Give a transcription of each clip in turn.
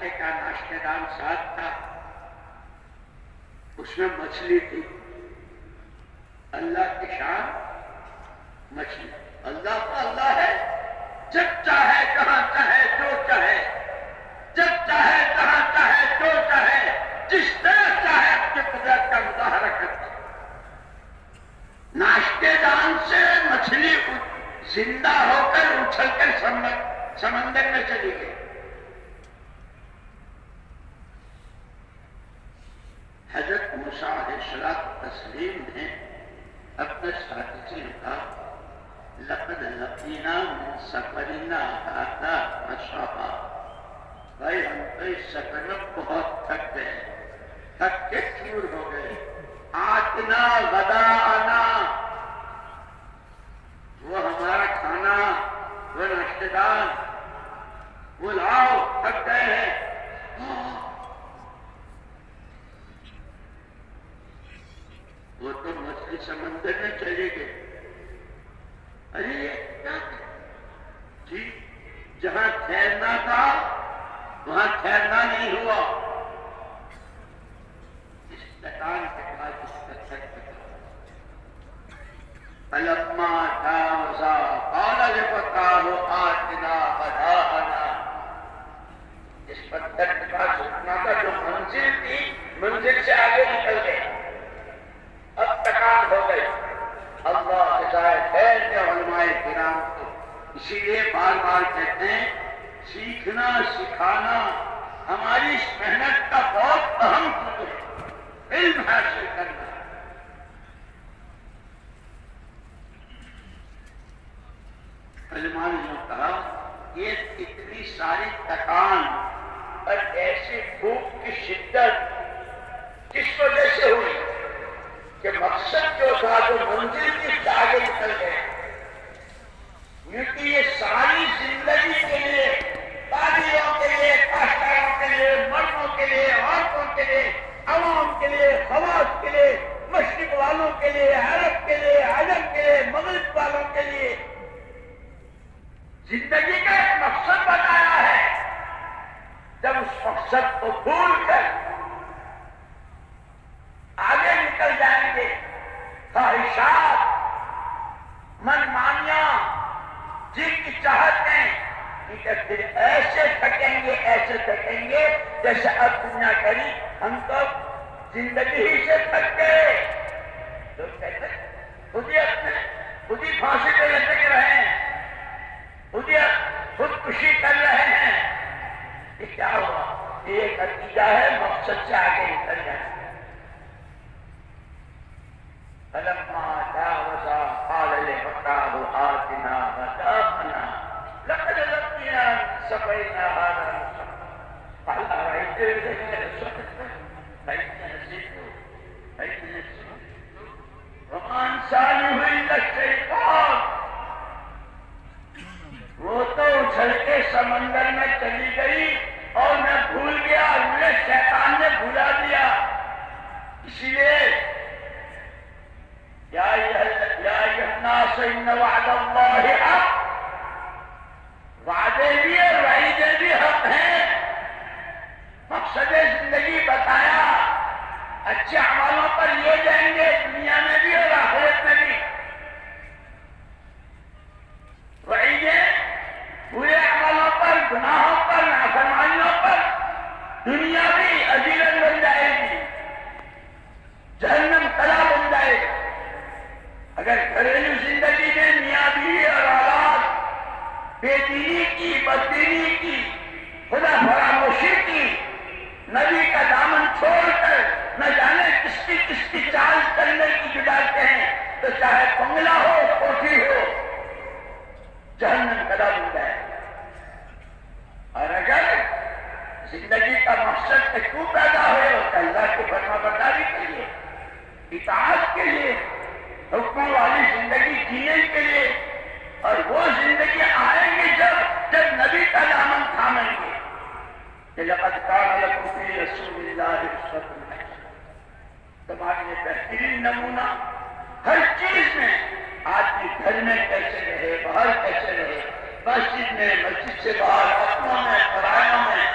ناشتے کا ناشتے دان ساتھ تھا، اس میں مچھلی تھی۔ اللہ کی شان مچھلی، اللہ کا اللہ ہے، جب چاہے جہاں چاہے جو چاہے، جب چاہے جہاں چاہے جو چاہے، جس طرح چاہے اپنی قدرت کا مظاہرہ کرتا ہے۔ ناشتے دان سے مچھلی زندہ ہو کر اچھل کر سمندر میں چلی گئی۔ حضرت موسیٰ علیہ السلام نے اپنے ساتھی سے کہا لقد لقینا من سفرنا ھذا نصبا، بھائی ہم تو اس سفر میں بہت تھک گئے، تھک کے چور ہو گئے۔ آتنا غداءنا، وہ ہمارا کھانا، وہ ناشتے دان، وہ لاؤ، تھک گئے ہیں۔ وہ تو مچھلی سمندر میں چلے گئے۔ ارے یہ کیا جی، جہاں ٹھہرنا تھا وہاں ٹھہرنا نہیں ہوا۔ اس تکان کے بعد اس کا تھک فلما جاوزا قال لفتاه آتنا غداءنا، اس پتھر کے پاس رکنا تھا جو منزل تھی، منزل سے آگے نکل گئے، اب تکان ہو گئی۔ اللہ ہدایت خیر کے علماء کرام کو اسی لیے بار بار کہتے ہیں سیکھنا سکھانا ہماری اس محنت کا بہت اہم جزو ہے، علم حاصل کرنا۔ علماء نے کہا یہ اتنی ساری تکان اور ایسی بھوک کی شدت کس وجہ سے ہوئی کہ مقصد جو تھا جو منزل کی آگے نکل گئے، کیونکہ یہ ساری زندگی کے لیے، باغیوں کے لیے، کاشتکاروں کے لیے، مردوں کے لیے، عورتوں کے لیے، عوام کے لیے، خواص کے لیے، مشرق والوں کے لیے، عرب کے لیے، عجم کے لیے، مغرب والوں کے لیے زندگی کا ایک مقصد بتایا ہے۔ جب اس مقصد کو بھول کر آگے نکل جائیں گے، خواہشات، منمانیاں، جن کی چاہتیں، پھر ایسے تھکیں گے جیسے اب دنیا کری ہم تو زندگی ہی سے تھک گئے۔ لوگ کہتے خود ہی پھانسی پہ لٹک رہے ہیں، خودکشی کر رہے ہیں۔ یہ کیا ہوا؟ یہ ایک نتیجہ ہے مقصد سے آگے نکل جائے۔ فلما جاوزا قال لفتاه آتنا غداءنا لقد لقينا من سفرنا هذا نصبا قال أرأيت وما أنسانيه إلا الشيطان، وہ تو اچھل کے سمندر میں چلی گئی اور میں بھول گیا، مجھے شیطان نے بھلا دیا۔ اسی لیے یا ایھا الناس ان وعد اللہ حق، وعدے بھی اور وعیدیں بھی حق ہیں۔ مقصد زندگی بتایا، اچھے اعمالوں پر یہ جائیں گے دنیا میں بھی اور آخرت میں بھی۔ وعیدیں برے اعمالوں پر، گناہوں پر، نافرمانیوں پر دنیا بھی اذیت بن جائے گی، جہنم تلا بن جائے گی۔ اگر گھریلو زندگی میں میاں بیوی اور اولاد بے دینی کی، بددینی کی، خدا فراموشی کی، نبی کا دامن چھوڑ کر نہ جانے کس کی چال چلنے کی گزارتے ہیں، تو چاہے بنگلہ ہو، کوٹھی ہو، جہنم کدا بن جائے۔ اور اگر زندگی کا مقصد کیوں پیدا ہوئے تو اللہ کی فرما برداری کے لیے، اطاعت کے لیے، حکم والی زندگی جینے کے لیے، اور وہ زندگی آئیں گی جب نبی کا دامن تھامیں گے کہ لقد کان لکم فی رسول اللہ اسوۃ حسنہ، تمہارے لیے بہترین نمونہ ہر چیز میں، آدمی گھر میں کیسے رہے، باہر کیسے رہے، مسجد میں، مسجد سے باہر، اپنوں میں، پرایوں میں،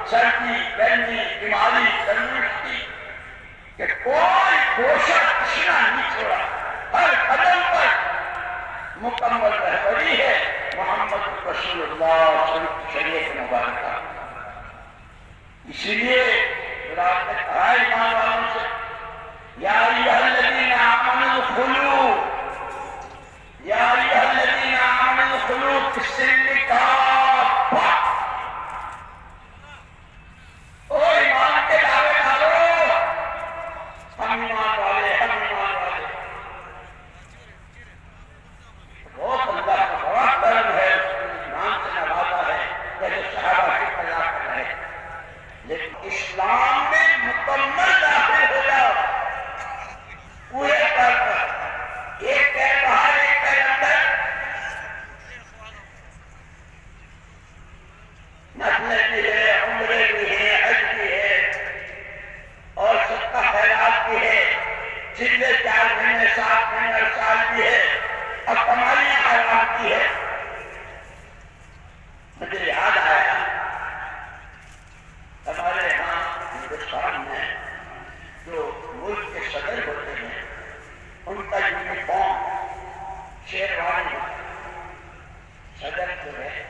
سردی گرمی بیماری تندرستی کہ کوئی گوشہ تشنا نہیں چھوڑا، ہر قدم پر مکمل رہبری ہے محمد رسول اللہ شریعت مبارکہ۔ اسی لیے رات نے کہا ایمان والوں سے یا ایھا الذین آمنوا ادخلوا، یا ایھا الذین آمنوا ادخلوا فی السلم کافہ، او ایمان کے دعوے دارو، ہم ایمان والے، ہم ایمان والے۔ بہت اللہ کا بڑا کرم ہے، اس نے ایمان سے نوازا ہے جیسے صحابہ کی قضا کر رہے ہیں، لیکن اسلام میں مکمل داخل ہو جاؤ پورے طور پر، ایک پیر باہر ایک پیر اندر، نفلیں بھی ہے، عمرے بھی ہے، حج بھی ہے اور صدقہ خیرات بھی ہے، پچھلے 4 مہینے 7 مہینے اور سال بھی ہے اور کمالیاں خیرات بھی ہے۔ مجھے یاد آیا ہمارے یہاں ہندوستان میں جو ملک کے صدر ہوتے ہیں ان کا یونیفارم شیروانی ہے، صدر جو ہے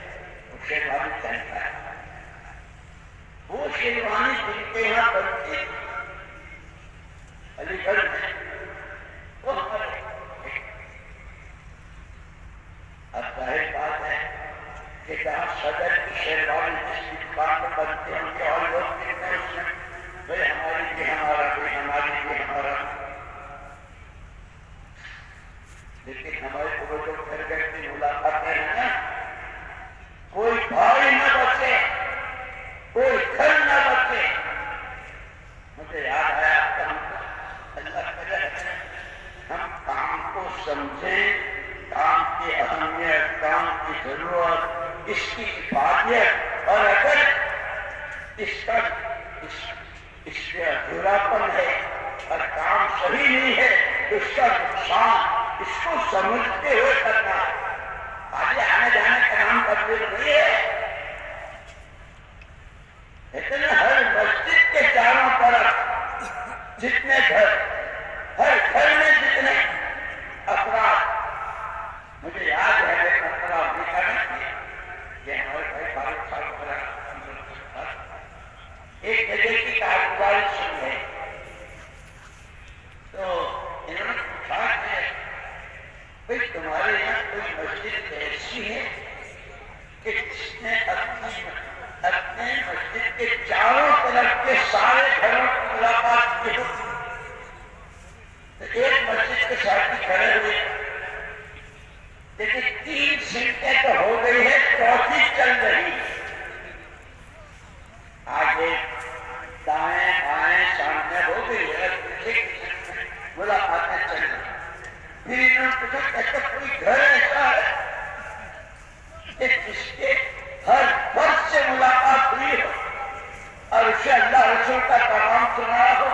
وہ شیروانی پہنتا ہے، وہ شیروانی جن کے یہاں بنتی علی گڑھ میں، وہ ہمارے اب ظاہر بات ہے کہ جہاں صدر کی شیروانی جس کی دکان میں بنتے ہیں ان کے اور لوگ کہتے ہیں اس میں بھائی ہماری بھی ہمارا، بھی ہماری بھی ہمارا، لیکن ہمارے کو جو گھر گھر کی ملاقاتیں ہیں نا، کوئی بھائی نہ بچے، کوئی گھر نہ بچے۔ مجھے یاد آیا کہ ہم اللہ کرے ہم کام کو سمجھیں، کام کی اہمیت، کام کی ضرورت، اس کی افادیت، اور اگر اس کا اس سے ادھوراپن ہے اور کام صحیح نہیں ہے تو اس کا نقصان، اس کو سمجھتے ہوئے کرنا ہے۔ آگے آنے جانے کا نام تبدیل نہیں ہے، لیکن ہر مسجد کے چاروں طرف جتنے گھر، ہر گھر میں جتنے افراد، مجھے یاد ہے ایک مرتبہ امریکہ میں یہ ہمارے بھائی فاروق صاحب ایک جگہ کی کارگزاری سن ہے تو انہوں نے پوچھا کہ بھائی تمہارے یہاں کوئی مسجد ایسی ہے کہ جس نے اپنے مسجد کے چاروں طرف کے سارے گھروں کی ملاقات کی ہو؟ تو ایک مسجد کے ساتھ کھڑے ہوئے، لیکن 3 سمتیں تو ہو گئی ہے، 4تھی چل رہی ہے، آگے دائیں بائیں سامنے ہو گئی ہے، ملاقاتیں چل رہی۔ پھر انہوں نے پوچھا کہتا کوئی گھر ایسا ہے کہ جس کے ہر فرد سے ملاقات ہوئی ہو اور اسے اللہ رسول کا پیغام سنایا ہو،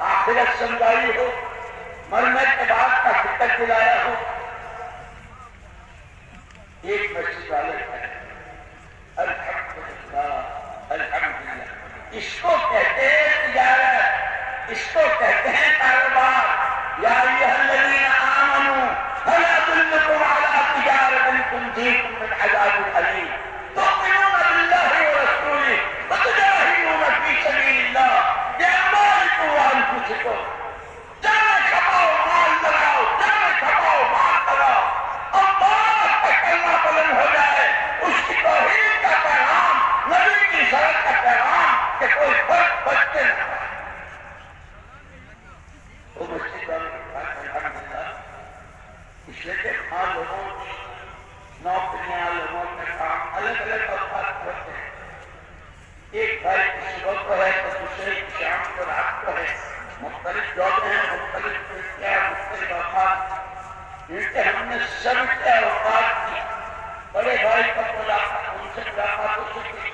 آخرت سمجھائی ہو، مرنے کے بعد کا فکر دلایا ہو؟ ایک مسجد والے ہیں، الحمدللہ الحمدللہ۔ اس کو کہتے ہیں تجارت، اس کو کہتے ہیں کاروبار۔ یا ایھا الذین آمنوا هل ادلکم علی تجارۃ تنجیکم من عذاب الیم تؤمنون باللہ ورسولہ وتجاہدون فی سبیل اللہ باموالکم وانفسکم۔ جانے کھپاؤ مال لگاؤ، جانے کھپاؤ مال لگاؤ، اللہ کا کلمہ بلند ہو جائے، اس کی توحید کا پیغام، نبی کی شرع کا پیغام کہ کوئی فرق بچتے نہ پائے۔ وہ مسجد والوں کے پاس الحمدللہ، اس لیے کہ ہاں لوگوں نوکریاں، لوگوں کے کام الگ الگ اوقات ہوتے ہیں، ایک بھائی کی صبح کو ہے تو دوسرے کی شام کو، رات کو ہے، مختلف جابیں ہیں، مختلف مختلف اوقات، ان کے ہم نے سب کے اوقات کی۔ بڑے بھائی کا ملاقات، ان سے ملاقات ہو سکتی،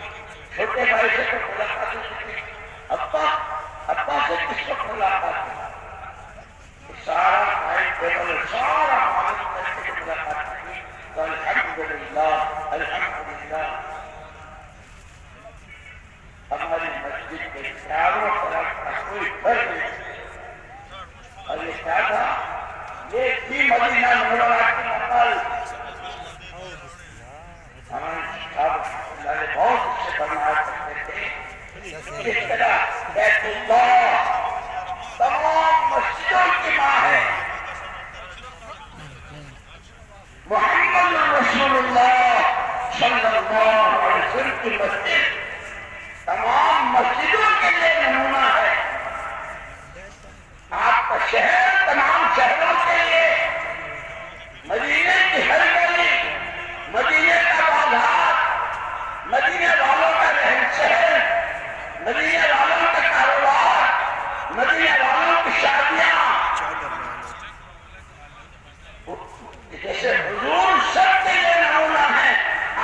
چھوٹے بھائی سے تو ملاقات ہو سکتی، ابا سے کس وقت ملاقات ہوئی، سارا ٹائم ٹیبل، سارا معلوم کر کے ملاقات کی۔ تو الحمدللہ الحمدللہ۔ اب اللہ تمام مسجدوں کی ماں ہے. محمد رسول اللہ صلی اللہ علیہ وسلم کی مسجد تمام مسجدوں کے لیے نمونہ ہے. آپ کا شہر تمام شہروں کے لیے، مدینے کی ہر گلی، مدینے کا بازار، مدینے والوں کا رہن سہن، مدینے والوں کا کاروبار، مدینے والوں کی شادیاں، جیسے حضور سب کے لیے نمونہ ہے.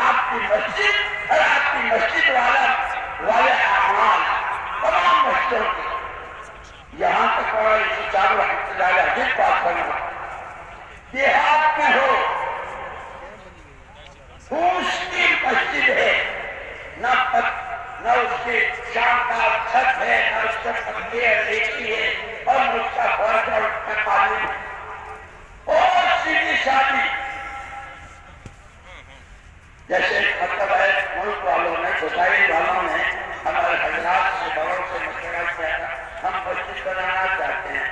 آپ کی مسجد اور آپ کی مسجد والے اعمال تمام مسجدوں کے. یہاں تک چاروں رحمۃ اللہ علیہ جس بات کرنا دیہات میں ہو، پھوس کی مسجد ہے، نہ اس کی شاندار چھت ہے، نہ اس کا پنکھے ریتی ہے، اور نہ اس کا فرش اور اس کا قالین ہے. اور سیدھی شادی جیسے مطلب ہے ملک والوں نے، سوسائٹی والوں نے ہمارے حضرات سے بڑوں سے مشورہ کیا تھا ہم مسجد بنانا چاہتے ہیں.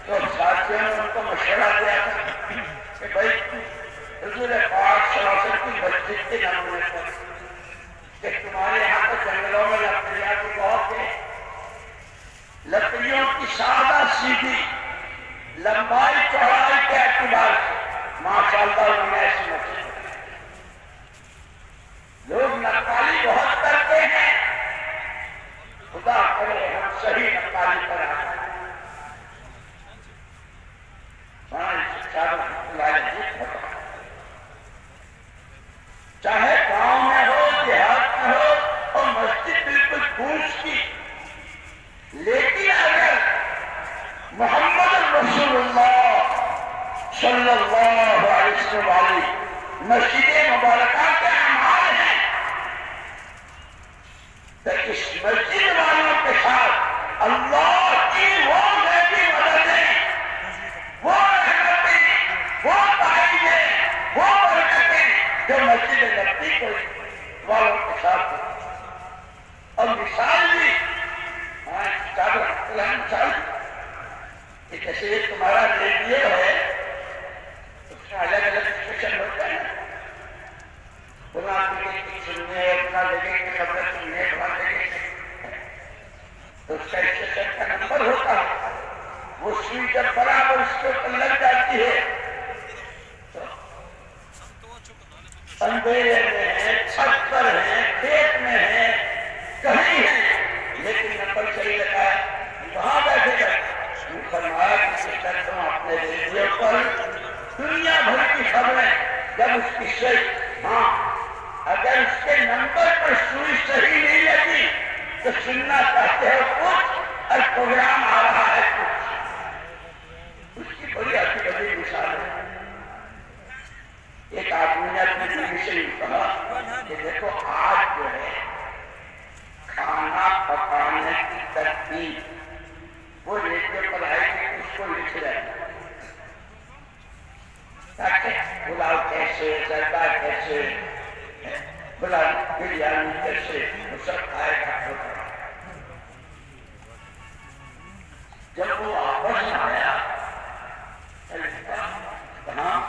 تو ساتھیوں نے ان کو مشورہ دیا تھا کہ بھائی حضور پاک صلی اللہ علیہ وسلم کی مسجد کے نمونے پر کہ تمہارے یہاں تو جنگلوں میں لکڑیاں کی بہت ہے، لکڑیوں کی سادہ سیدھی لمبائی چوڑائی کے اعتبار سے ماشاءاللہ انہوں نے ایسی مسجد بنائی. لوگ نقالی بہت کرتے ہیں، خدا کرے ہم صحیح نقالی پر آ جائیں. چاہے گاؤں میں ہو، دیہات میں ہو، اور مسجد بالکل پھوس کی، لیکن اگر محمد رسول اللہ صلی اللہ علیہ وسلم والی مسجد مبارکہ کے اعمال ہیں تو اس مسجد والوں کے ساتھ اللہ کی وہ غیبی مددیں، وہ رحمتیں، وہ تعریفیں، وہ برکتیں جو مسجد نبوی والوں کے ساتھ ہیں. اور مثال بھی مثال کہ جیسے تمہارا ریڈیو ہے، اس میں الگ الگ اسٹیشن ہوتا ہے، بنا جگہ کی سننے، اپنا جگہ کی خبریں سننے، بنا جگہ کی، تو اس کا اسٹیشن کا نمبر ہوتا ہے. وہ سوئی جب برابر اس کے اوپر لگ جاتی ہے تو اندھیرے میں ہے، چھت پر ہے، کھیت میں ہے، کہیں ہے، لیکن نمبر صحیح لگا ہے، وہاں بیٹھے گا. فرمایا کہ تم اپنے ریڈیو پر دنیا بھر کی خبریں جب اس کی صحیح، اگر اس کے نمبر پر سوئی صحیح نہیں لگی تو سننا چاہتے ہو کچھ اور پروگرام آ رہا ہے کچھ. اس کی بڑی اچھی بڑی مثال ہے. ایک آدمی نے اپنی بیوی سے یہ کہا کہ دیکھو آج جو ہے کھانا پکانے کی ترتیب وہ ریڈیو پر آئے گی، اس کو لکھ رہے تاکہ پلاؤ کیسے، زردہ کیسے، پلاؤ بریانی کیسے، وہ سب آئے گا. جب وہ واپس آیا کہاں